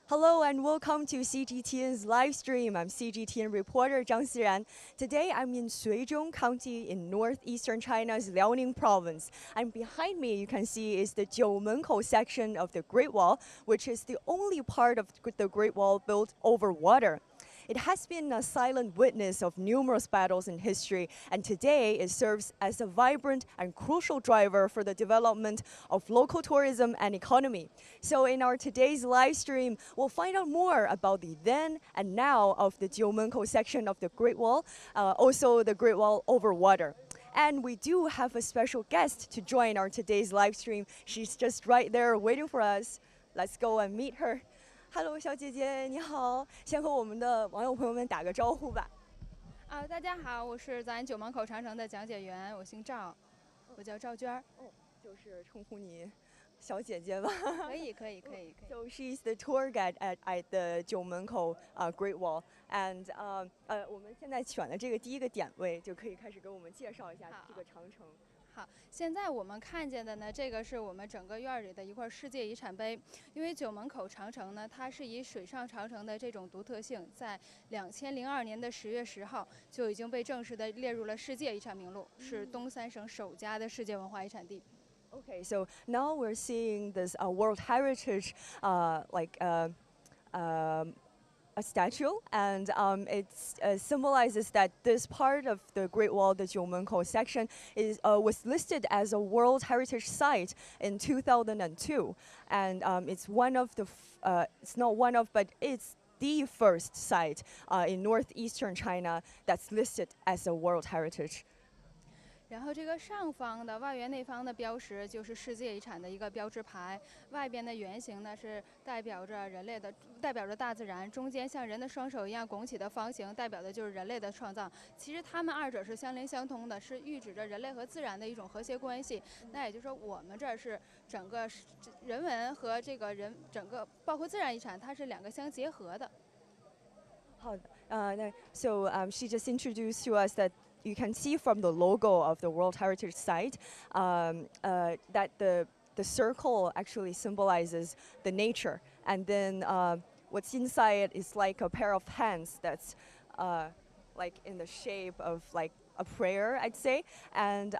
Hello and welcome to CGTN's live stream. I'm CGTN reporter Zhang Siran. Today I'm in Suizhong County in northeastern China's Liaoning province. And behind me you can see is the Jiumenkou section of the Great Wall, which is the only part of the Great Wall built over water. It has been a silent witness of numerous battles in history, and today it serves as a vibrant and crucial driver for the development of local tourism and economy. So in our today's live stream, we'll find out more about the then and now of the Jiumenkou section of the Great Wall, also the Great Wall over water. And we do have a special guest to join our today's live stream. She's just right there waiting for us. Let's go and meet her. Hello， 小姐姐，你好，先和我们的网友朋友们打个招呼吧。大家好，我是咱九门口长城的讲解员，我姓赵，我叫赵娟儿。就是称呼你小姐姐吧。可以。So she's the tour guide at the Jiumenkou Great Wall, and 我们现在选的这个第一个点位就可以开始给我们介绍一下这个长城。好，现在我们看见的呢，这个是我们整个院里的一块世界遗产碑。因为九门口长城呢，它是以水上长城的这种独特性，在2002年的10月10号就已经被正式的列入了世界遗产名录，是东三省首家的世界文化遗产地。Okay, so now we're seeing this World Heritage a statue, and it symbolizes that this part of the Great Wall, the Jiumenkou section, was listed as a World Heritage Site in 2002, and it's one of the it's not one of, but it's the first site in northeastern China that's listed as a World Heritage. 然后这个上方的外圆内方的标识就是世界遗产的一个标志牌，外边的圆形呢是代表着大自然，中间像人的双手一样拱起的方形代表的就是人类的创造。其实它们二者是相邻相通的，是预指着人类和自然的一种和谐关系。那也就是说，我们这儿是整个人文和这个整个包括自然遗产，它是两个相结合的。好的，so she just introduced to us that you can see from the logo of the World Heritage Site that the circle actually symbolizes the nature, and then what's inside is like a pair of hands that's like in the shape of like a prayer, I'd say, and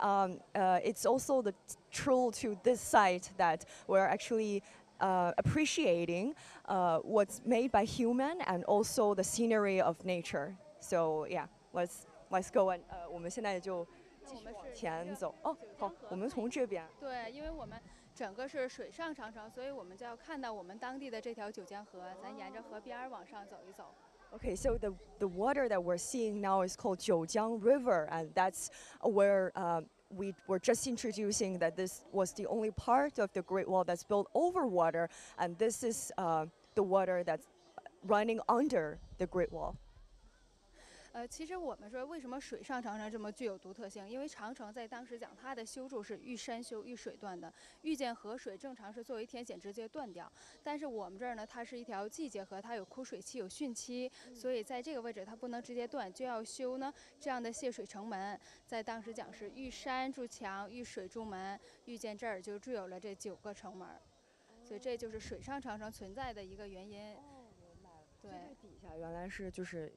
it's also true to this site that we're actually appreciating what's made by human and also the scenery of nature. So yeah, let's go and 我们现在就继续往前走。哦，好，我们从这边。对，因为我们整个是水上长城，所以我们就要看到我们当地的这条九江河，咱沿着河边往上走一走。Okay, so the water that we're seeing now is called Jiujiang River, and that's where we were just introducing that this was the only part of the Great Wall that's built over water, and this is the water that's running under the Great Wall. 其实我们说为什么水上长城这么具有独特性？因为长城在当时讲它的修筑是遇山修、遇水断的，遇见河水正常是作为天险直接断掉。但是我们这儿呢，它是一条季节河，它有枯水期、有汛期，所以在这个位置它不能直接断，就要修呢这样的泄水城门。在当时讲是遇山筑墙、遇水筑门，遇见这儿就筑有了这9个城门，所以这就是水上长城存在的一个原因。对，底下原来是就是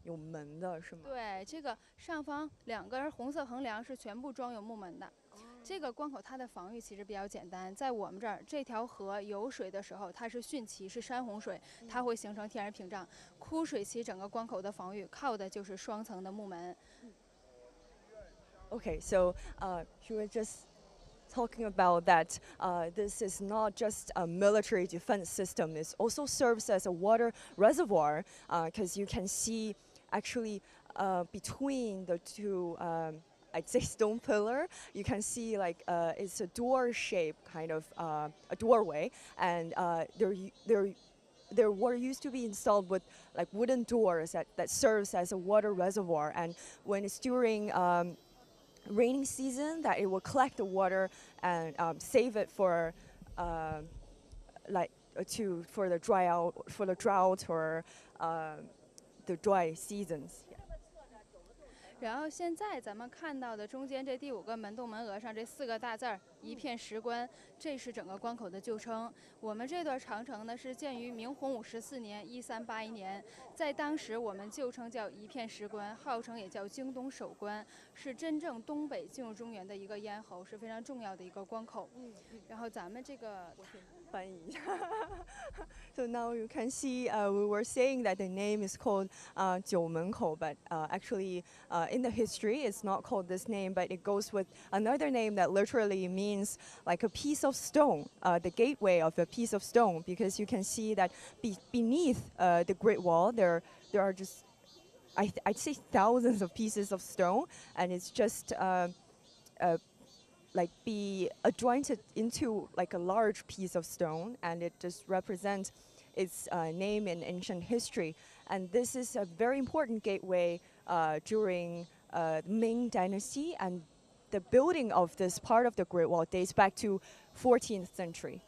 有门的是吗？对，这个上方2根红色横梁是全部装有木门的。这个关口它的防御其实比较简单，在我们这儿这条河有水的时候，它是汛期，是山洪水，它会形成天然屏障。枯水期整个关口的防御靠的就是双层的木门。Okay, so she was just talking about that this is not just a military defense system, it also serves as a water reservoir because you can see actually between the two I'd say stone pillar, you can see like it's a door shape kind of a doorway, and there were used to be installed with like wooden doors that serves as a water reservoir, and when it's during rainy season that it will collect the water and save it for for the drought or the dry seasons. 然后现在咱们看到的中间这第5个门洞门额上这4个大字儿“一片石棺”，这是整个关口的旧称。我们这段长城呢是建于明洪武14年1381年，在当时我们旧称叫一片石棺，号称也叫京东首关，是真正东北进入中原的一个咽喉，是非常重要的一个关口。然后咱们这个。So now you can see we were saying that the name is called Jiumenkou, but actually in the history it's not called this name, but it goes with another name that literally means like a piece of stone, the gateway of a piece of stone, because you can see that beneath the Great Wall there are just I'd say thousands of pieces of stone, and it's just like be adjointed into like a large piece of stone, and it just represents its name in ancient history. And this is a very important gateway during Ming Dynasty, and the building of this part of the Great Wall dates back to 14th century.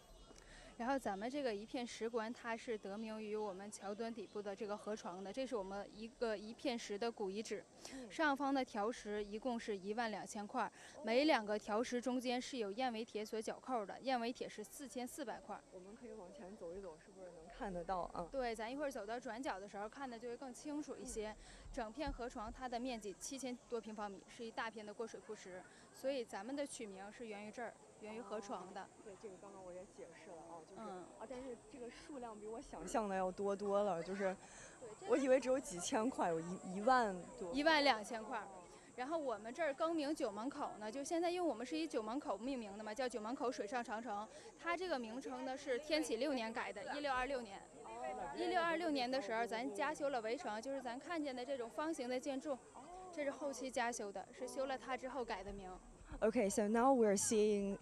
然后咱们这个一片石棺，它是得名于我们桥墩底部的这个河床的，这是我们一片石的古遗址。上方的条石一共是12000块，每2个条石中间是有燕尾铁所绞扣的，燕尾铁是4400块。我们可以往前走一走，是不是能看得到啊？对，咱一会儿走到转角的时候看的就会更清楚一些。整片河床它的面积7000多平方米，是一大片的过水库石，所以咱们的取名是源于这儿。源于河床的，对，这个刚刚我也解释了啊，就是但是这个数量比我想象的要多了，就是我以为只有几千块，有1万多，12000块。然后我们这儿更名九门口呢，就现在因为我们是以九门口命名的嘛，叫九门口水上长城。它这个名称呢是天启6年改的，1626年。1626年的时候，咱加修了围城，就是咱看见的这种方形的建筑，这是后期加修的，是修了它之后改的名。Okay, so now we're seeing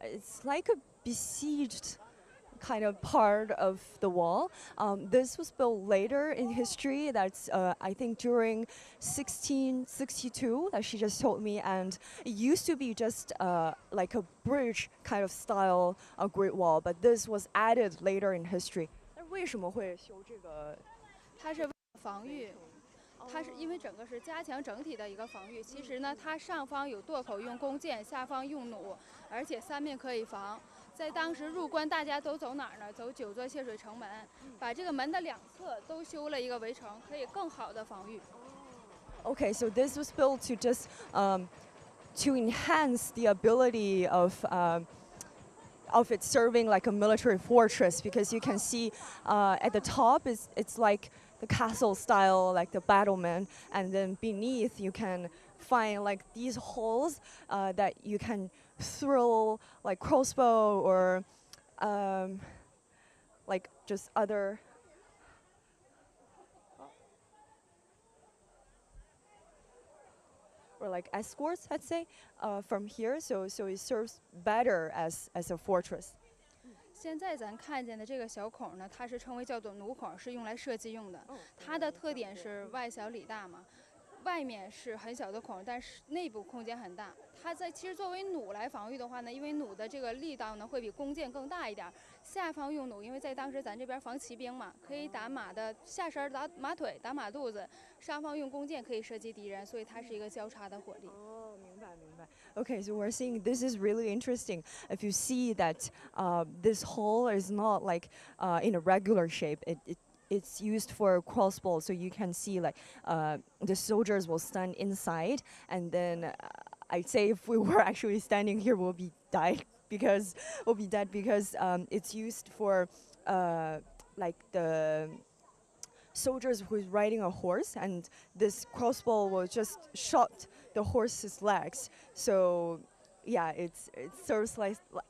it's like a besieged kind of part of the wall. This was built later in history. That's I think during 1662 that she just told me, and it used to be just like a bridge kind of style Great Wall, but this was added later in history. 那为什么会修这个？它是为了防御。它是因为整个是加强整体的一个防御。其实呢，它上方有垛口用弓箭，下方用弩，而且3面可以防。在当时入关，大家都走哪儿呢？走9座泄水城门，把这个门的2侧都修了一个围城，可以更好的防御。Okay, so this was built to just to enhance the ability of it serving like a military fortress, because you can see at the top it's like the castle style, like the battlement, and then beneath you can find like these holes that you can throw like crossbow or like just other or like escorts, I'd say, from here. So it serves better as a fortress. 现在咱看见的这个小孔呢，它是称为叫做弩孔，是用来射击用的。它的特点是外小里大嘛，外面是很小的孔，但是内部空间很大。它其实作为弩来防御的话呢，因为弩的这个力道呢会比弓箭更大一点。下方用弩，因为在当时咱这边防骑兵嘛，可以打马的下身、打马腿、打马肚子；上方用弓箭可以射击敌人，所以它是一个交叉的火力。哦，明白。Okay, so we're seeing this is really interesting. If you see that this hole is not like in a regular shape, it's used for crossbow, so you can see like the soldiers will stand inside, and then I'd say if we were actually standing here, we'll be dead because it's used for like the soldiers who's riding a horse, and this crossbow will just shot the horse's legs. So yeah, it serves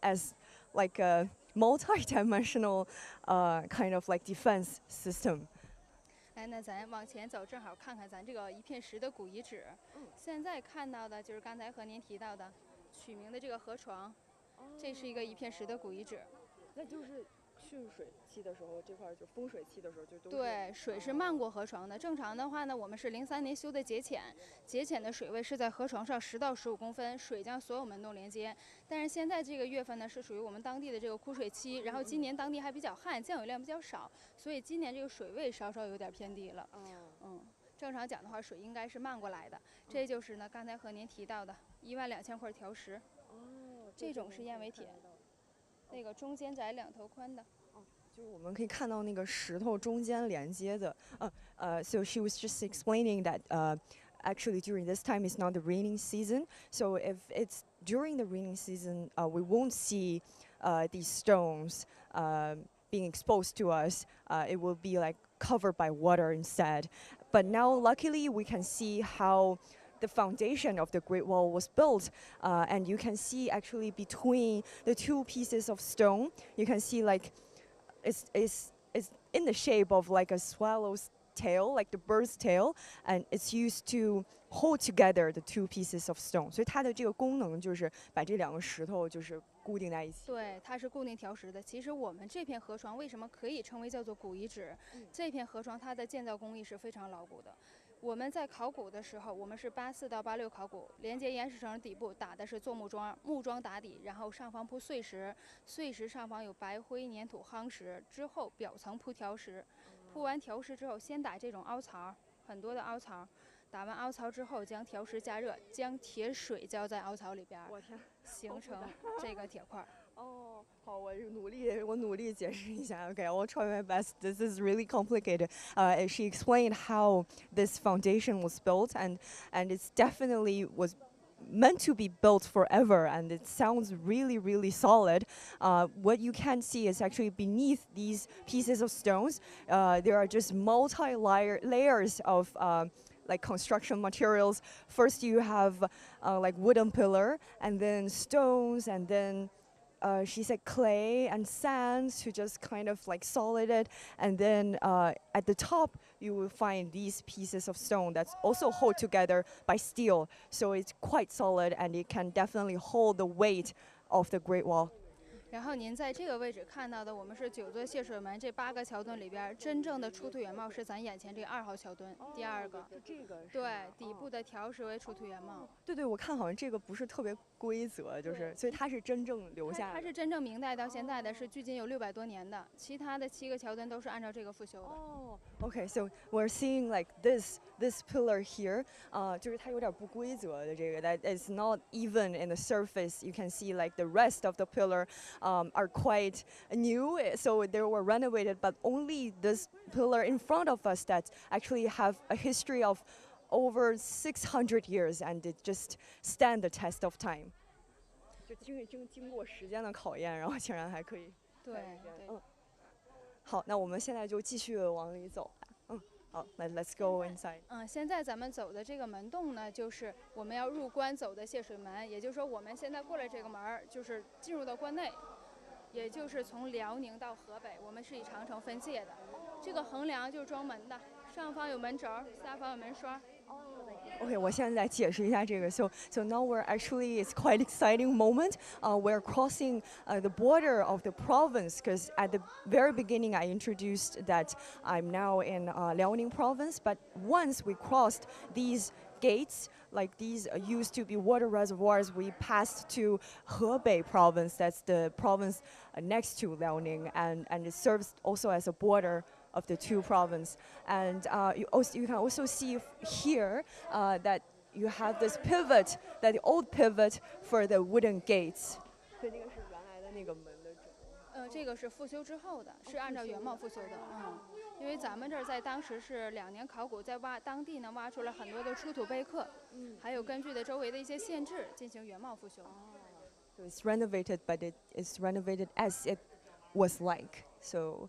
as like a multi-dimensional kind of like defense system. 哎，那咱往前走，正好看看咱这个一片石的古遗址。现在看到的就是刚才和您提到的取名的这个河床，这是一个一片石的古遗址。那就是汛水期的时候，这块就丰水期的时候就都对，水是漫过河床的。正常的话呢，我们是03年修的节浅，节浅的水位是在河床上10到15公分，水将所有门洞连接。但是现在这个月份呢，是属于我们当地的这个枯水期，然后今年当地还比较旱，降雨量比较少，所以今年这个水位稍稍有点偏低了。正常讲的话，水应该是漫过来的。这就是呢，刚才和您提到的12000块条石。这种是燕尾铁，那个中间窄两头宽的。就是我们可以看到那个石头中间连接的。So she was just explaining that actually during this time it's not the raining season. So if it's during the raining season, we won't see these stones being exposed to us. It will be like covered by water instead. But now, luckily, we can see how the foundation of the Great Wall was built, and you can see actually between the two pieces of stone, you can see like it's in the shape of like a swallow's tail, like the bird's tail, and it's used to hold together the two pieces of stone. 所以它的这个功能就是把这两个石头就是固定在一起。对，它是固定条石的。其实我们这片河床为什么可以称为叫做古遗址？这片河床它的建造工艺是非常牢固的。我们在考古的时候，我们是84到86考古，连接岩石层底部打的是做木桩，木桩打底，然后上方铺碎石，碎石上方有白灰粘土夯实，之后表层铺条石，铺完条石之后，先打这种凹槽，很多的凹槽。打完凹槽之后，将条石加热，将铁水浇在凹槽里边，形成这个铁块。哦，好，我努力解释一下。Okay, I will try my best. This is really complicated. She explained how this foundation was built, and it's definitely was meant to be built forever, and it sounds really solid. What you can see is actually beneath these pieces of stones, there are just layers of like construction materials. First you have like wooden pillar, and then stones, and then she said clay and sand to just kind of like solid it, and then at the top you will find these pieces of stone that's also hold together by steel, so it's quite solid and it can definitely hold the weight of the Great Wall. 然后您在这个位置看到的，我们是9座泄水门这8个桥墩里边，真正的出土原貌是咱眼前这2号桥墩，第2个。这个对，底部的条石为出土原貌。对，我看好像这个不是特别规则，就是所以它是真正留下的。它是真正明代到现在的，是距今有600多年的，其他的7个桥墩都是按照这个复修的。Okay, so we're seeing like this pillar here. 就是它有点不规则的这个 that is not even in the surface. You can see like the rest of the pillar are quite new, so they were renovated, but only this pillar in front of us that actually have a history of over 600 years, and it just stand the test of time. 就经过时间的考验，然后竟然还可以。对。好，那我们现在就继续往里走。好， let's go inside。现在咱们走的这个门洞呢，就是我们要入关走的泄水门，也就是说我们现在过了这个门，就是进入到关内，也就是从辽宁到河北，我们是以长城分界的。这个横梁就是装门的，上方有门轴，下方有门刷。Okay, 我现在来解释一下这个。So now we're actually, it's quite exciting moment. We're crossing the border of the province, because at the very beginning I introduced that I'm now in Liaoning province. But once we crossed these gates, like these used to be water reservoirs, we passed to Hebei province. That's the province next to Liaoning, and it serves also as a border of the two provinces. And you can also see here that you have this pivot, that the old pivot for the wooden gates. 所以这个是原来的那个门的整。这个是复修之后的，是按照原貌复修的。因为咱们这儿在当时是2年考古，在当地呢挖出了很多的出土碑刻，还有根据的周围的一些县志进行原貌复修。So it's renovated, but it is renovated as it was like. So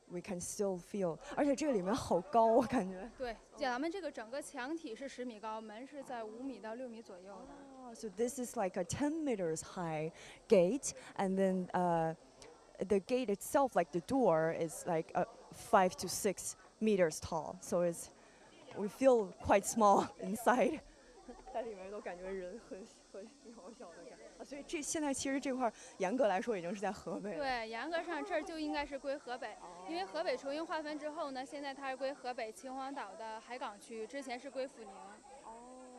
we can still feel， 而且这个里面好高，我感觉。对，咱们这个整个墙体是10米高，门是在5米到6米左右的。So this is like a 10 meters high gate, and then the gate itself, like the door, is like 5 to 6 meters tall. So we feel quite small inside. 在里面都感觉人很渺小的感觉。所以现在其实这块严格来说已经是在河北了。对，严格上这儿就应该是归河北，因为河北重新划分之后呢，现在它是归河北秦皇岛的海港区，之前是归阜宁。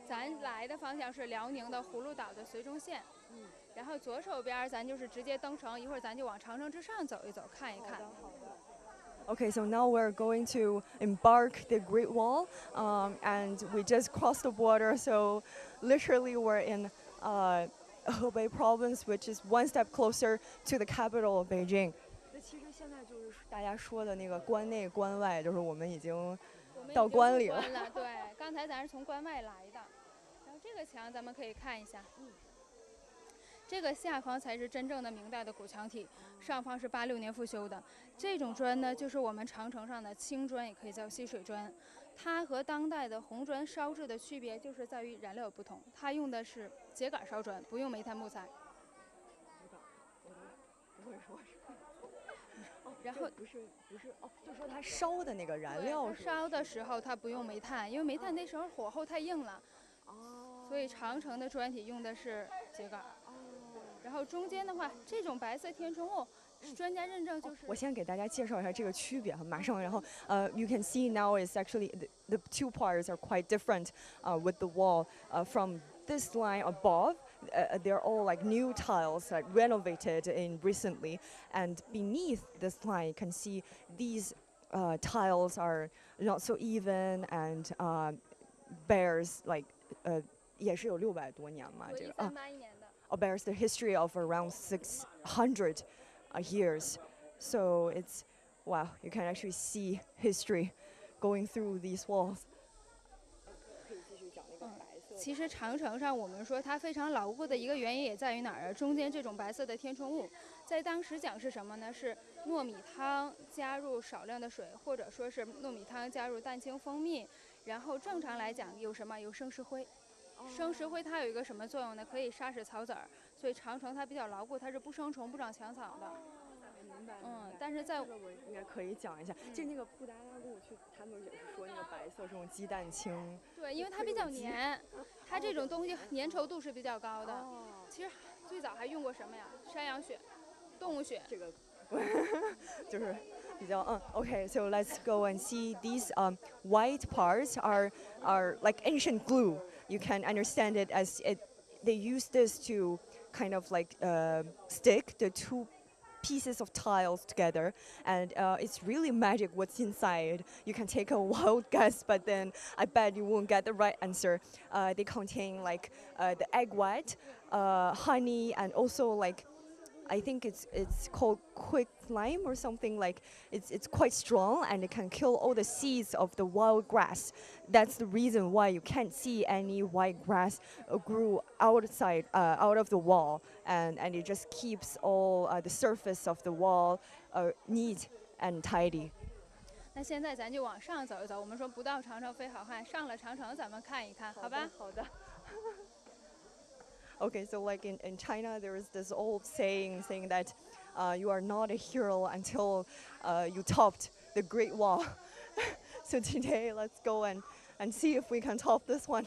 咱来的方向是辽宁的葫芦岛的绥中县。然后左手边咱就是直接登城，一会儿咱就往长城之上走一走，看一看。Okay, so now we're going to embark the Great Wall, and we just crossed the border. So literally, we're in Hebei province, which is one step closer to the capital of Beijing. 那其实现在就是大家说的那个关内关外，就是我们已经到关里了。对，刚才咱是从关外来的。然后这个墙咱们可以看一下，这个下方才是真正的明代的古墙体，上方是86年复修的。这种砖呢，就是我们长城上的青砖，也可以叫吸水砖。它和当代的红砖烧制的区别就是在于燃料不同，它用的是秸秆烧砖，不用煤炭木材。不会说是。然后不是哦，就说它烧的那个燃料是烧的时候它不用煤炭，因为煤炭那时候火候太硬了。所以长城的砖体用的是秸秆。然后中间的话，这种白色填充物，专家认证就是。我先给大家介绍一下这个区别哈，马上，然后you can see now is actually the two parts are quite different with the wall from this line above. They're all like new tiles, like renovated in recently, and beneath this line, you can see these tiles are not so even and bears like 也是有600多年嘛，这个1381年的。bears the history of around 600 years. So it's wow, you can actually see history going through these walls. 其实长城上我们说它非常牢固的一个原因也在于哪儿？中间这种白色的填充物，在当时讲是什么呢？是糯米汤加入少量的水，或者说是糯米汤加入蛋清蜂蜜。然后正常来讲有什么？有生石灰。生石灰它有一个什么作用呢？可以杀死草籽儿，所以长城它比较牢固，它是不生虫、不长强草的。明白。但是在这个我应该可以讲一下，就那个布达拉宫，他们也是说那个白色这种鸡蛋清。对，因为它比较黏，它这种东西粘稠度是比较高的。其实最早还用过什么呀？山羊血、动物血。这个就是比较Okay, so let's go and see these white parts are like ancient glue. You can understand it as they use this to kind of like stick the two pieces of tiles together, and it's really magic what's inside. You can take a wild guess, but then I bet you won't get the right answer. They contain like the egg white, honey, and also like I think it's called quick lime or something. Like it's quite strong and it can kill all the seeds of the wild grass. That's the reason why you can't see any white grass grew outside out of the wall, and it just keeps all the surface of the wall neat and tidy. 那现在咱就往上走一走。我们说不到长城非好汉，上了长城咱们看一看，好吧？好的。Okay, so like in China, there is this old saying that you are not a hero until you topped the Great Wall. So today, let's go and see if we can top this one.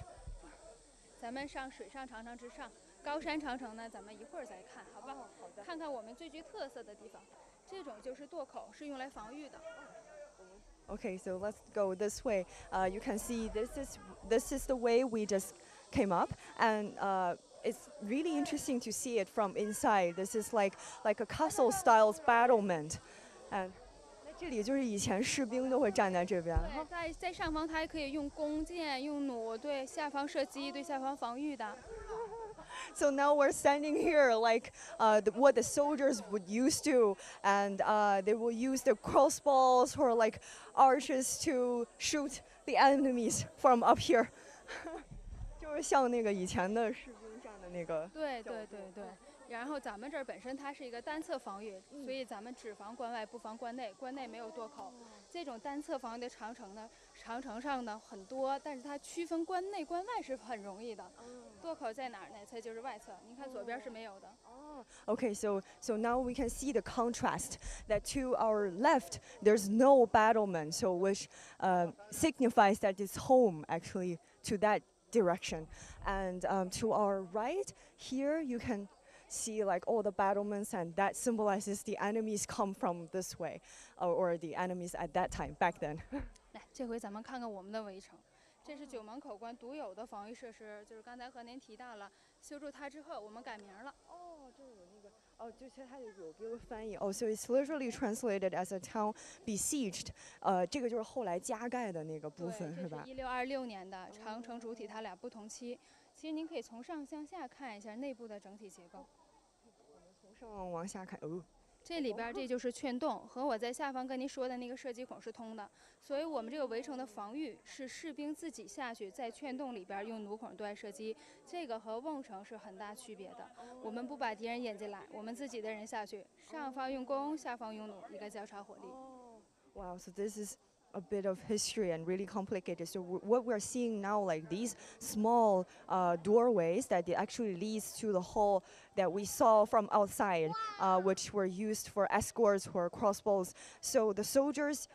咱们上水上长城之上，高山长城呢，咱们一会儿再看，好吧？好的。看看我们最具特色的地方，这种就是垛口，是用来防御的。Okay, so let's go this way. You can see this is the way we just came up, and it's really interesting to see it from inside. This is like a castle-style battlement, and 这里就是以前士兵都会站在这边。对，在上方它还可以用弓箭、用弩对下方射击、对下方防御的。So now we're standing here like what the soldiers would used to, and they will use the crossbows or like archers to shoot the enemies from up here. 就是像那个以前的士兵站的那个。对。然后咱们这儿本身它是一个单侧防御，所以咱们只防关外不防关内，关内没有垛口。这种单侧防御的长城呢，长城上呢很多，但是它区分关内关外是很容易的。垛口在哪儿？哪侧就是外侧。您看左边是没有的。Okay, so now we can see the contrast that to our left there's no battlement, so which signifies that it's home actually to that direction, and to our right here you can see like all the battlements, and that symbolizes the enemies come from this way, or the enemies at that time back then. 来，这回咱们看看我们的围城。这是九门口关独有的防御设施，就是刚才和您提到了，修筑它之后，我们改名了。哦，这有那个哦，就其实它有给我翻译哦，so it's literally translated as a town besieged。这个就是后来加盖的那个部对，这是分吧？ 1626年的长城主体，它俩不同期。其实您可以从上向下看一下内部的整体结构。从上往下看，哦，这里边这就是券洞，和我在下方跟您说的那个射击孔是通的。所以我们这个围城的防御是士兵自己下去在券洞里边用弩孔对外射击，这个和瓮城是很大区别的。我们不把敌人引进来，我们自己的人下去，上方用弓，下方用弩，一个交叉火力。Wow, so this is a bit of history and really complicated. So what we're seeing now, like these small doorways that it actually leads to the hall that we saw from outside, which were used for escorts or crossbows. So the soldiers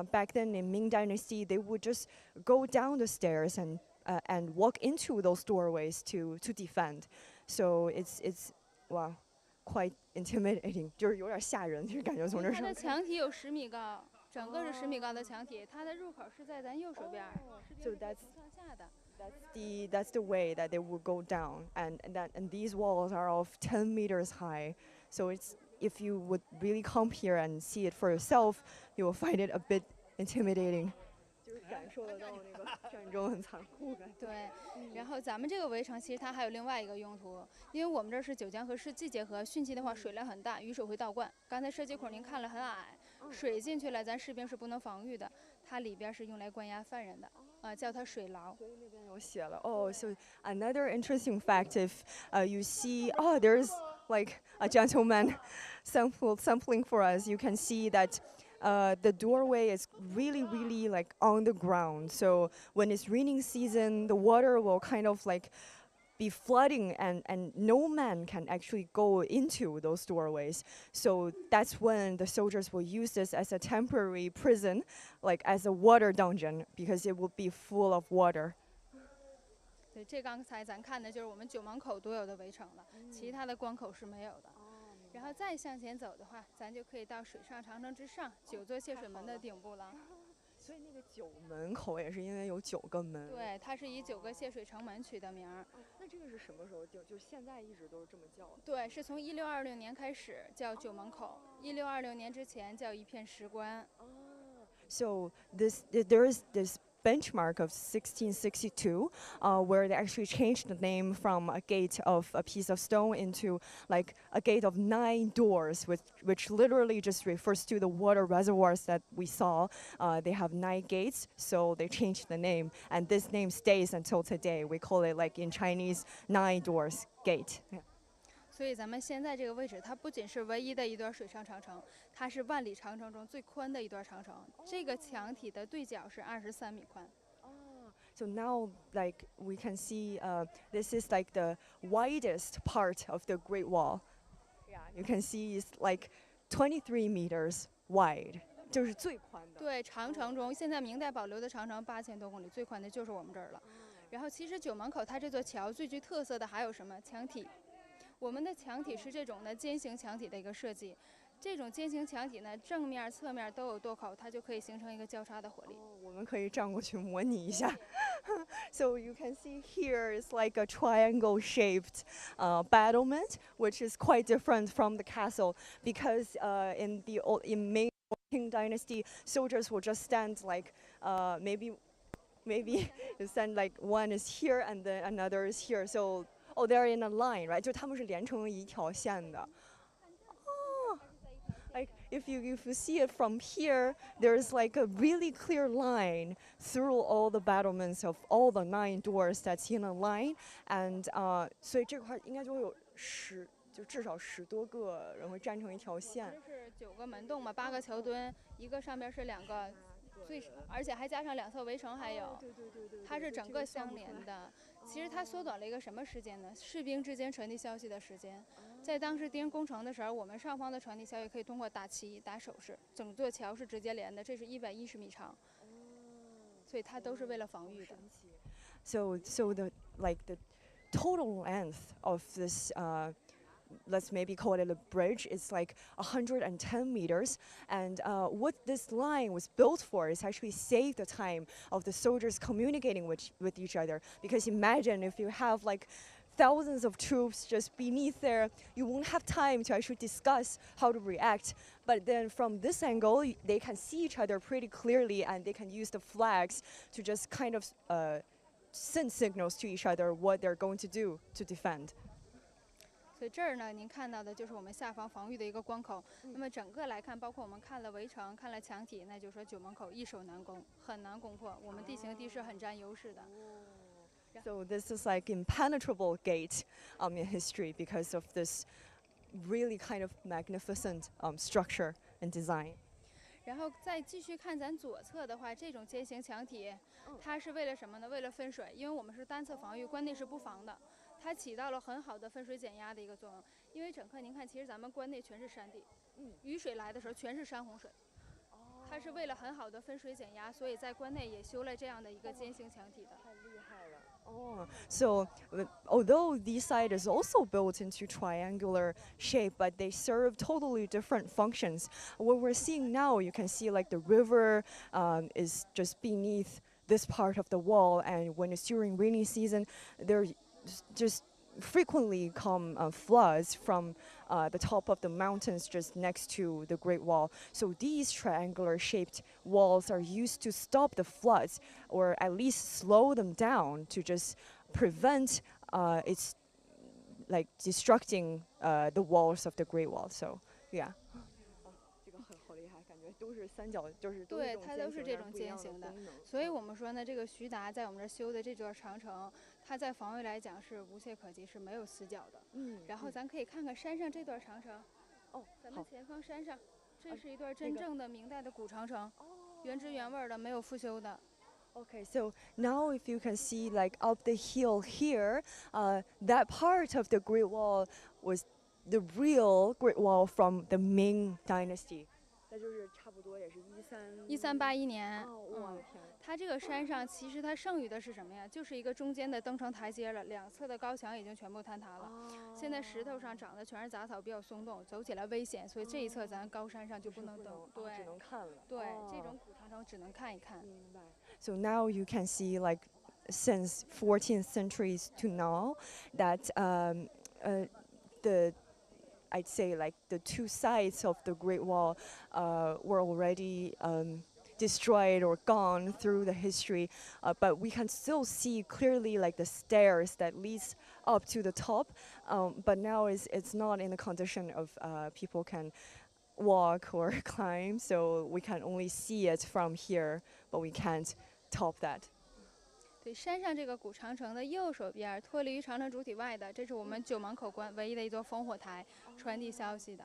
back then in Ming Dynasty, they would just go down the stairs and walk into those doorways to defend. So it's wow, quite intimidating. 就是有点吓人，就是感觉从这它的上看。墙体有10米高。整个是10米高的墙体，它的入口是在咱右手边，士兵是从上下的。That's the way that they would go down, and these walls are of 10 meters high. So it's if you would really come here and see it for yourself, you will find it a bit intimidating. 就是感受得到那个战争很残酷感。对，然后咱们这个围城其实它还有另外一个用途，因为我们这是九江河世纪结合，汛期的话水量很大，雨水会倒灌。刚才射击孔您看了很矮，水进去了，咱士兵是不能防御的。它里边是用来关押犯人的，叫它水牢。所以那边有写了。Oh, so another interesting fact, if you see, oh, there's like a gentleman sampling for us. You can see that. The doorway is really like on the ground. So when it's raining season, the water will kind of like be flooding and no man can actually go into those doorways. So that's when the soldiers will use this as a temporary prison, like as a water dungeon, because it would be full of water. 对，这刚才咱看的就是我们九门口独有的围城了，其他的关口是没有的。然后再向前走的话，咱就可以到水上长城之上9座泄水门的顶部了。所以那个9门口也是因为有9个门。对，它是以9个泄水城门取的名儿。那这个是什么时候就现在一直都是这么叫的？对，是从1626年开始叫九门口，1626年之前叫一片石关。So there is this benchmark of 1662, where they actually changed the name from a gate of a piece of stone into like a gate of 9 doors, which literally just refers to the water reservoirs that we saw. They have 9 gates, so they changed the name, and this name stays until today. We call it like in Chinese 9 doors gate. Yeah. 所以咱们现在这个位置，它不仅是唯一的一段水上长城，它是万里长城中最宽的一段长城。这个墙体的对角是23米宽。So now, like we can see, this is like the widest part of the Great Wall. Yeah, you can see it's like 23 meters wide. 就是最宽的。对，长城中现在明代保留的长城8000多公里，最宽的就是我们这儿了。然后其实九门口它这座桥最具特色的还有什么？墙体。我们的墙体是这种的尖形墙体的一个设计，这种尖形墙体呢，正面、侧面都有垛口，它就可以形成一个交叉的火力。我们可以站过去模拟一下。So you can see here is like a triangle-shaped battlement, which is quite different from the castle because in Ming Qing Dynasty, soldiers will just stand like maybe you stand like one is here and then another is here. So oh, they're in a line, right? 就他们是连成一条线的。Like if you see it from here, there's like a really clear line through all the battlements of all the 9 doors that's in a line, and 所以这块应该就会有就至少10多个人会站成一条线。这是9个门洞嘛，8个桥墩，一个上边是2个。而且还加上2侧围城，还有，它是整个相连的。其实它缩短了一个什么时间呢？士兵之间传递消息的时间。在当时敌人攻城的时候，我们上方的传递消息可以通过打旗、打手势，整座桥是直接连的，这是110米长，所以它都是为了防御的。So the total length of this. Let's maybe call it a bridge. It's like 110 meters. And what this line was built for is actually save the time of the soldiers communicating with each other. Because imagine if you have like thousands of troops just beneath there. You won't have time to actually discuss how to react. But then from this angle, they can see each other pretty clearly, and they can use the flags to just kind of send signals to each other what they're going to do to defend. 所以这儿呢，您看到的就是我们下方防御的一个关口。那么整个来看，包括我们看了围城、看了墙体，那就是说九门口易守难攻，很难攻破。我们地形地势很占优势的。So this is like impenetrable gate in history because of this really kind of magnificent structure and design. 然后再继续看咱左侧的话，这种尖形墙体，它是为了什么呢？为了分水，因为我们是单侧防御，关内是布防的。 它起到了很好的分水减压的一个作用，因为整个您看，其实咱们关内全是山地，雨水来的时候全是山洪水，它是为了很好的分水减压，所以在关内也修了这样的一个尖形墙体的。太厉害了！Oh, so although this side is also built into triangular shape, but they serve totally different functions. What we're seeing now, you can see like the river is just beneath this part of the wall, and when it's during rainy season, there just frequently come floods from the top of the mountains just next to the Great Wall. So these triangular shaped walls are used to stop the floods, or at least slow them down to just prevent its like destructing the walls of the Great Wall. So yeah. 这个好厉害，感觉都是三角，就是对，它都是这种尖形的。所以我们说呢，这个徐达在我们这修的这座长城，它在防御来讲是无懈可击，是没有死角的。然后咱可以看看山上这段长城。哦，咱们前方山上，这是一段真正的明代的古长城，原汁原味的，没有复修的。Okay, so now if you can see like up the hill here, that part of the Great Wall was the real Great Wall from the Ming Dynasty. 那就是差不多也是1381年。我的天！它这个山上其实它剩余的是什么呀？就是一个中间的登城台阶了，两侧的高墙已经全部坍塌了。现在石头上长的全是杂草，比较松动，走起来危险，所以这一侧咱高山上就不能登，对，只能看了。对，这种古长城只能看一看。明白。So now you can see like since 14th centuries to now that the I'd say like the two sides of the Great Wall were already destroyed or gone through the history, but we can still see clearly like the stairs that leads up to the top. But now it's not in the condition of people can walk or climb, so we can only see it from here, but we can't top that. 对，山上这个古长城的右手边，脱离于长城主体外的，这是我们九门口关唯一的一座烽火台，传递消息的。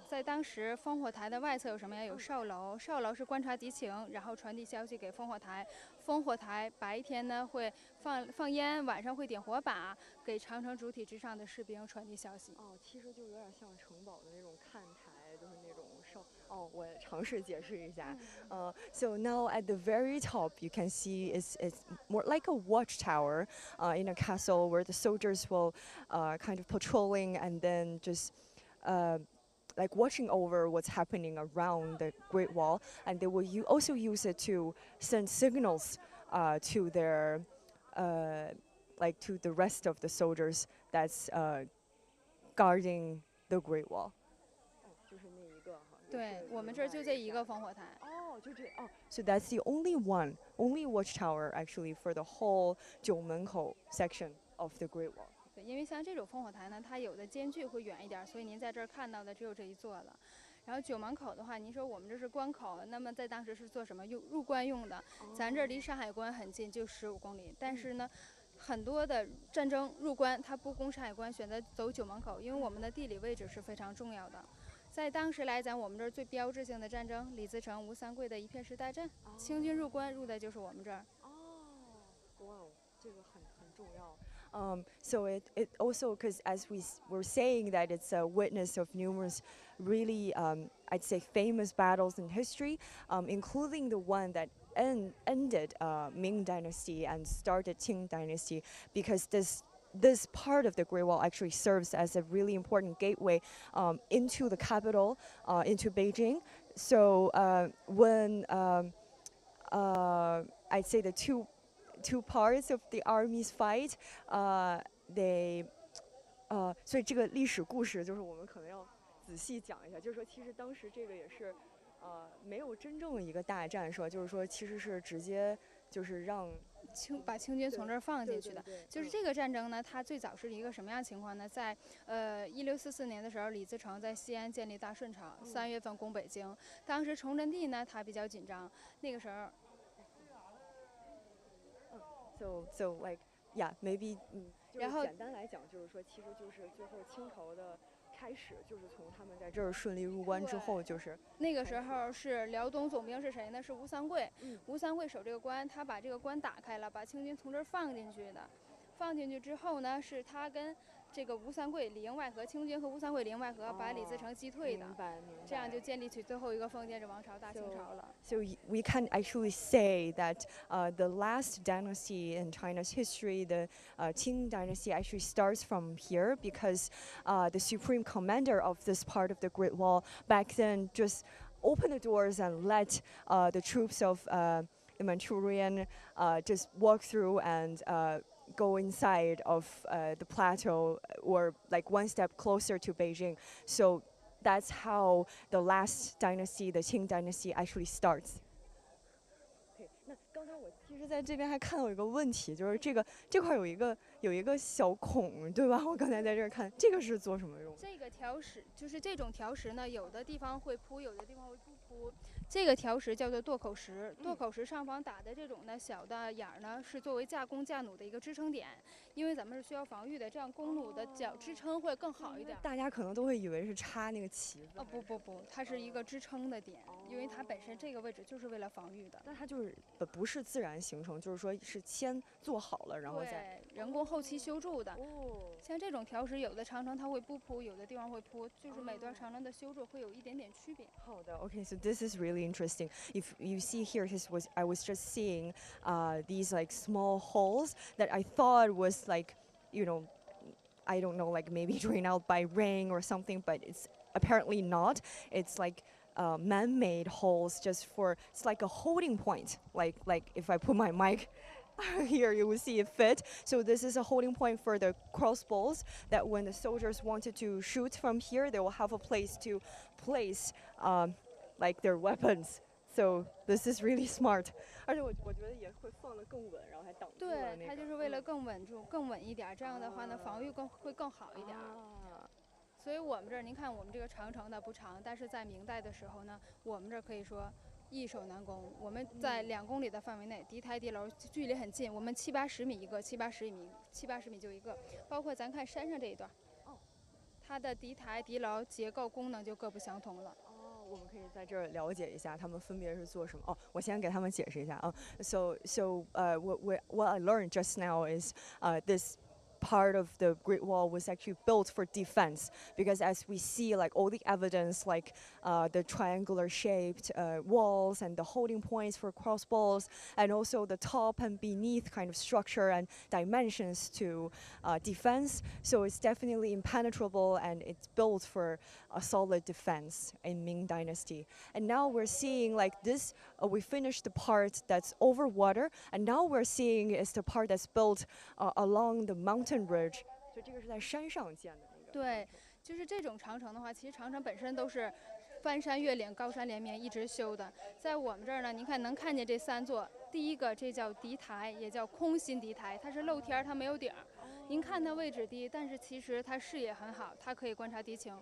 在当时，烽火台的外侧有什么呀？有哨楼，哨楼是观察敌情，然后传递消息给烽火台。烽火台白天呢会放烟，晚上会点火把，给长城主体之上的士兵传递消息。哦，其实就有点像城堡的那种看台，就是那种哨。哦，我尝试解释一下。So now at the very top, you can see it's more like a watchtower in a castle where the soldiers will kind of patrolling and then just like watching over what's happening around the Great Wall, and they will also use it to send signals to their like to the rest of the soldiers that's guarding the Great Wall. 就是那一个哈。对，我们这儿就这一个烽火台。哦，就这哦。So that's the only watchtower actually for the whole 九门口 section of the Great Wall. 对，因为像这种烽火台呢，它有的间距会远一点，所以您在这儿看到的只有这一座了。然后九门口的话，您说我们这是关口，那么在当时是做什么入关用的？咱这儿离山海关很近，就15公里。但是呢，很多的战争入关，它不攻山海关，选择走九门口，因为我们的地理位置是非常重要的。在当时来讲，我们这儿最标志性的战争，李自成、吴三桂的一片石大战，清军入关入的就是我们这儿。哦，哇，这个很重要。So it also, because as we were saying that it's a witness of numerous really, I'd say, famous battles in history, including the one that ended Ming Dynasty and started Qing Dynasty, because this part of the Great Wall actually serves as a really important gateway into the capital, into Beijing. So when I'd say the two parts of the army's fight. They 所以这个历史故事就是我们可能要仔细讲一下，就是说其实当时这个也是没有真正的一个大战，是吧？就是说其实是直接就是让把清军从这儿放进去的。就是这个战争呢，它最早是一个什么样情况呢？在1644年的时候，李自成在西安建立大顺朝，3月份攻北京。当时崇祯帝呢，他比较紧张，那个时候。So like yeah maybe 然后简单来讲就是说，其实就是最后清朝的开始，就是从他们在这儿顺利入关之后，就是那个时候是辽东总兵是谁呢？是吴三桂。吴三桂守这个关，他把这个关打开了，把清军从这儿放进去的。放进去之后呢，是他跟这个吴三桂里应外合，清军和吴三桂里应外合，把李自成击退的。这样就建立起最后一个封建制王朝大清朝了。So we can actually say that the last dynasty in China's history, the Qing dynasty, actually starts from here because the supreme commander of this part of the Great Wall back then just opened the doors and let the troops of the Manchurian just walk through and go inside of the plateau or like one step closer to Beijing. So that's how the last dynasty, the Qing dynasty, actually starts. 那刚才我其实在这边还看到有一个问题，就是这块有一个小孔，对吧？我刚才在这儿看，这个是做什么用？这个条石就是这种条石呢，有的地方会铺，有的地方会不铺。这个条石叫做垛口石，垛口石上方打的这种呢小的眼儿呢，是作为架弓架弩的一个支撑点，因为咱们是需要防御的，这样弓弩的脚支撑会更好一点。大家可能都会以为是插那个旗子。不，它是一个支撑的点，因为它本身这个位置就是为了防御的。那它就是不是自然形成，就是说是先做好了，然后再人工后期修筑的。像这种条石，有的长城它会不铺，有的地方会铺，就是每段长城的修筑会有一点点区别。好的 ，OK, so this is really interesting. If you see here, I was just seeing these like small holes that I thought was like, I don't know, like maybe drained out by rain or something, but it's apparently not. It's like man-made holes it's like a holding point. Like if I put my mic here, you will see it fit. So this is a holding point for the crossbows that when the soldiers wanted to shoot from here, they will have a place to place like their weapons. So this is really smart. 而且我觉得也会放得更稳，然后还挡住了那个。对，它就是为了更稳住、更稳一点，这样的话呢，防御会更好一点。所以我们这儿，您看我们这个长城呢不长，但是在明代的时候呢，我们这儿可以说易守难攻。我们在2公里的范围内，敌台敌楼距离很近，我们70-80米一个，70-80米就一个。包括咱看山上这一段，它的敌台敌楼结构功能就各不相同了。我们可以在这儿了解一下他们分别是做什么。我先给他们解释一下啊。So what I learned just now is this part of the Great Wall was actually built for defense because as we see like all the evidence like the triangular shaped walls and the holding points for crossbows and also the top and beneath kind of structure and dimensions to defense. So it's definitely impenetrable and it's built for a solid defense in Ming Dynasty. And now we're seeing like this, we finished the part that's over water and now we're seeing is the part that's built along the mountain ridge. 所以这个是在山上建的那个。对，就是这种长城的话，其实长城本身都是翻山越岭、高山连绵一直修的。在我们这儿呢，您看能看见这3座，第一个这叫敌台，也叫空心敌台，它是露天，它没有顶儿。您看它位置低，但是其实它视野很好，它可以观察敌情。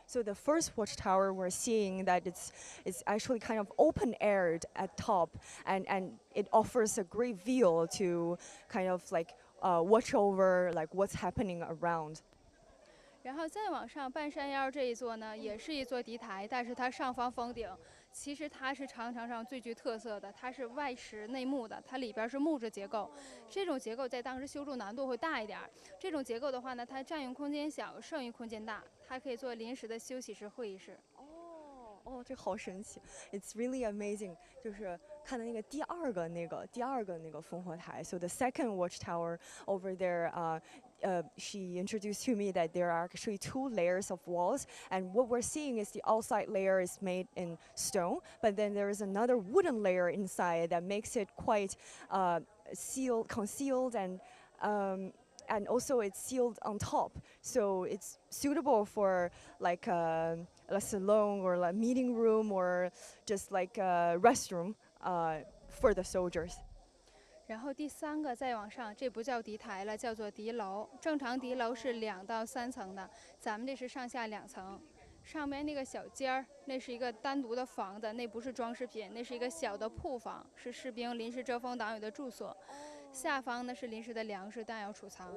So the first watchtower we're seeing that it's actually kind of open aired at top and it offers a great view to kind of like watch over like what's happening around. 然后再往上半山腰这一座呢，也是一座敌台，但是它上方封顶。其实它是长城上最具特色的，它是外实内木的，它里边是木质结构。这种结构在当时修筑难度会大一点。这种结构的话呢，它占用空间小，剩余空间大，它可以做临时的休息室、会议室。这好神奇 ！It's really amazing。就是看的那个第二个那个烽火台。So the second watchtower over there, she introduced to me that there are actually 2 layers of walls, and what we're seeing is the outside layer is made in stone, but then there is another wooden layer inside that makes it quite concealed, and also it's sealed on top, so it's suitable for like a salon or a meeting room or just like a restroom for the soldiers. 然后第3个再往上，这不叫敌台了，叫做敌楼。正常敌楼是2到3层的，咱们这是上下2层。上面那个小间儿，那是一个单独的房子，那不是装饰品，那是一个小的铺房，是士兵临时遮风挡雨的住所。下方呢是临时的粮食弹药储藏。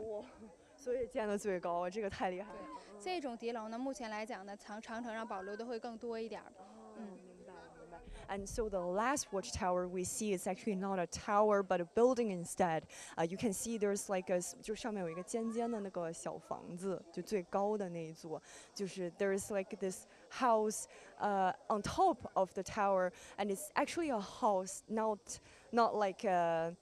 所以建得最高，这个太厉害了。这种敌楼呢，目前来讲呢，长城上保留的会更多一点。And so the last watchtower we see is actually not a tower but a building instead. You can see there's like a 就上面有一个尖尖的那个小房子，就最高的那一座，就是 there's like this house on top of the tower, and it's actually a house, not like a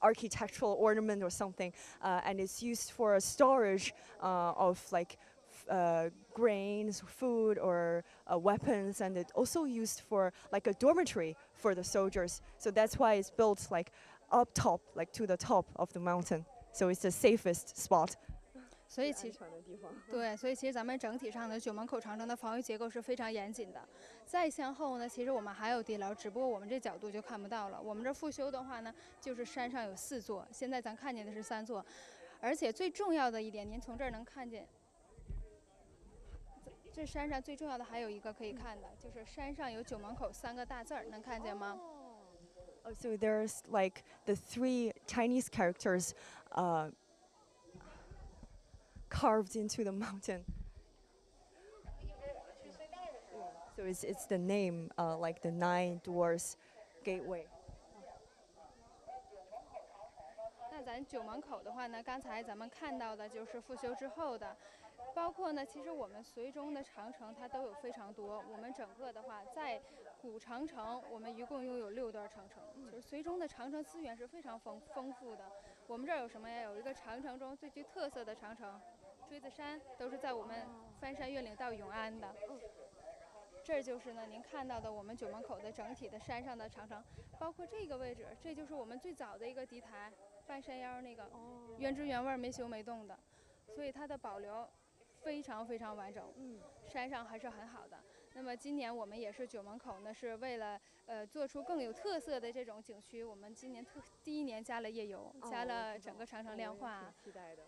architectural ornament or something, and it's used for storage of like grains, food, or weapons, and it's also used for like a dormitory for the soldiers. So that's why it's built like up top, like to the top of the mountain. So it's the safest spot. 所以其实咱们整体上的九门口长城的防御结构是非常严谨的。再向后呢，其实我们还有地牢，只不过我们这角度就看不到了。我们这复修的话呢，就是山上有4座，现在咱看见的是3座，而且最重要的一点，您从这儿能看见。这山上最重要的还有一个可以看的，就是山上有九门口3个大字儿，能看见吗？ So there's like the 3 Chinese characters carved into the mountain. So it's the name, like the 9 doors gateway. 那咱九门口的话呢，刚才咱们看到的就是复修之后的。 包括呢，其实我们绥中的长城它都有非常多。我们整个的话，在古长城，我们一共拥有6段长城，就是绥中的长城资源是非常丰富的。我们这儿有什么呀？有一个长城中最具特色的长城，锥子山，都是在我们翻山越岭到永安的。这就是呢，您看到的我们九门口的整体的山上的长城，包括这个位置，这就是我们最早的一个敌台，半山腰那个，原汁原味没修没动的，所以它的保留 非常完整，山上还是很好的。那么今年我们也是九门口呢，是为了做出更有特色的这种景区，我们今年第1年加了夜游，加了整个长城亮化。期待的，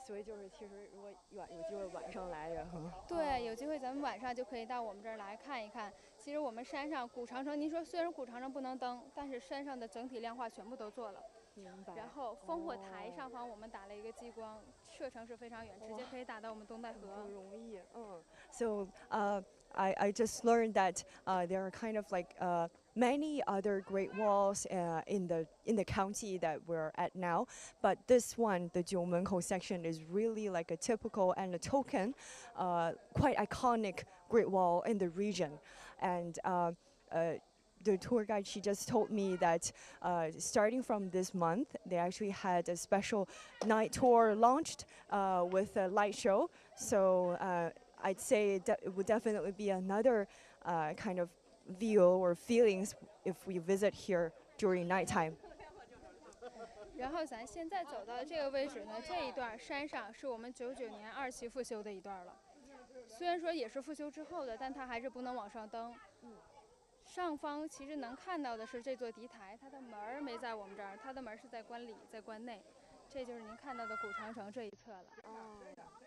所以就是其实如果有机会晚上来也很好。对，有机会咱们晚上就可以到我们这儿来看一看。其实我们山上古长城，您说虽然古长城不能登，但是山上的整体亮化全部都做了。 然后烽火台上方我们打了一个激光，射程是非常远，直接可以打到我们东戴河。不容易，So I just learned that there are kind of like many other Great Walls in the county that we're at now, but this one, the Jiumenkou section, is really like a typical and a token, quite iconic Great Wall in the region, and. The tour guide, she just told me that starting from this month, they actually had a special night tour launched with a light show. So I'd say it would definitely be another kind of view or feelings if we visit here during nighttime. 然后咱现在走到这个位置呢，这一段山上是我们99年2期复修的一段了。虽然说也是复修之后的，但它还是不能往上登。 上方其实能看到的是这座敌台，它的门儿没在我们这儿，它的门是在关里，在关内。这就是您看到的古长城这一侧了。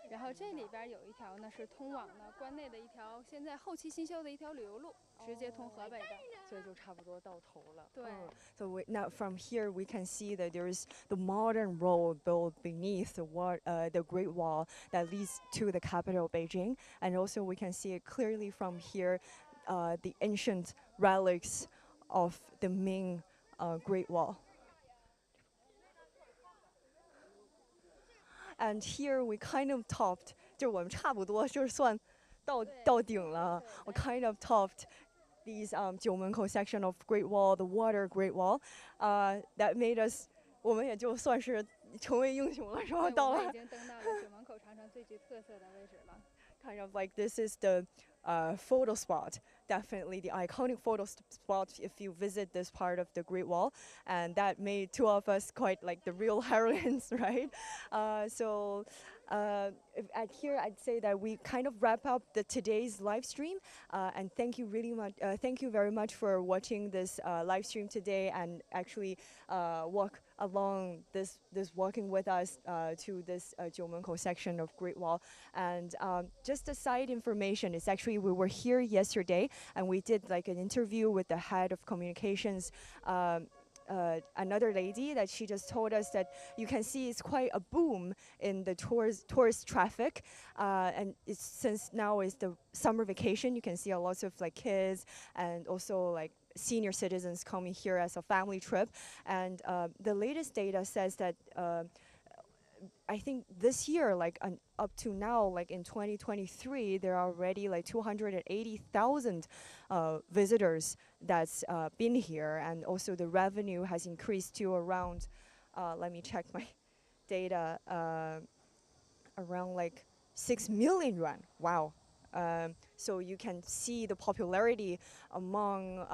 然后这里边有一条呢是通往呢关内的一条，现在后期新修的一条旅游路，直接通河北的。所以就差不多到头了。对。So now from here we can see that there is the modern road built beneath the Great Wall that leads to the capital Beijing, and also we can see it clearly from here. The ancient relics of the Ming Great Wall. And here we kind of topped, 就我们差不多就是算到顶了。We kind of topped these Jiumenkou section of Great Wall, the water Great Wall. That made us, 我们也就算是成为英雄了，是吧？对，我到了。们已经登到了九门口长城最具特色的位置了。Kind of like this is the photo spot. Definitely the iconic spot if you visit this part of the Great Wall, and that made two of us quite like the real heroines, right? So. At here, I'd say that we kind of wrap up today's live stream, and thank you really much. Thank you very much for watching this live stream today, and actually walk along this walking with us to this Jiumenkou section of Great Wall. And just a side information is actually we were here yesterday and we did like an interview with the head of communications. Another lady that she just told us that you can see it's quite a boom in the tourist traffic, and it's since now is the summer vacation, you can see a lot of like kids and also like senior citizens coming here as a family trip. And the latest data says that I think this year, like up to now, like in 2023, there are already like 280,000 visitors that's been here, and also the revenue has increased to around, let me check my data, around like 6 million yuan. Wow. So you can see the popularity among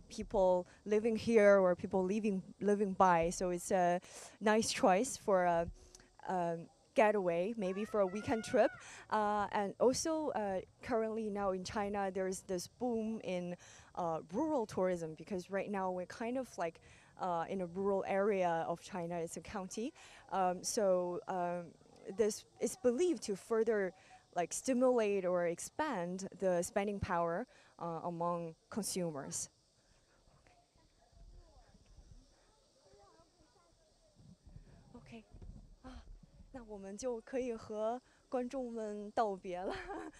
people living here or people living by. So it's a nice choice for a getaway, maybe for a weekend trip. And also currently now in China, there's this boom in rural tourism, because right now we're kind of like in a rural area of China. It's a county. This is believed to further like stimulate or expand the spending power among consumers. OK， 那我们就可以和观众们道别了，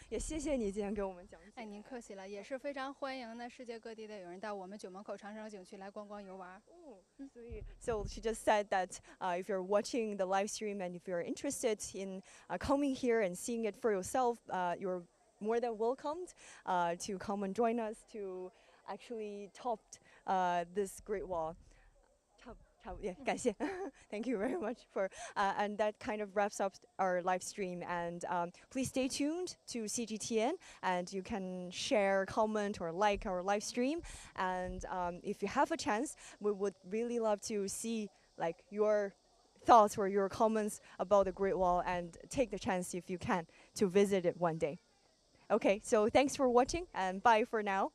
也谢谢你今天给我们讲解。哎，您客气了，也是非常欢迎呢世界各地的有人到我们九门口长城景区来观光游玩。So she just said that if you're watching the live stream and if you're interested in coming here and seeing it for yourself, you're more than welcomed to come and join us to actually top this Great Wall. Yeah, 感谢. Thank you very much for, and that kind of wraps up our live stream. And please stay tuned to CGTN, and you can share, comment, or like our live stream. And if you have a chance, we would really love to see like your thoughts or your comments about the Great Wall, and take the chance if you can to visit it one day. Okay, so thanks for watching, and bye for now.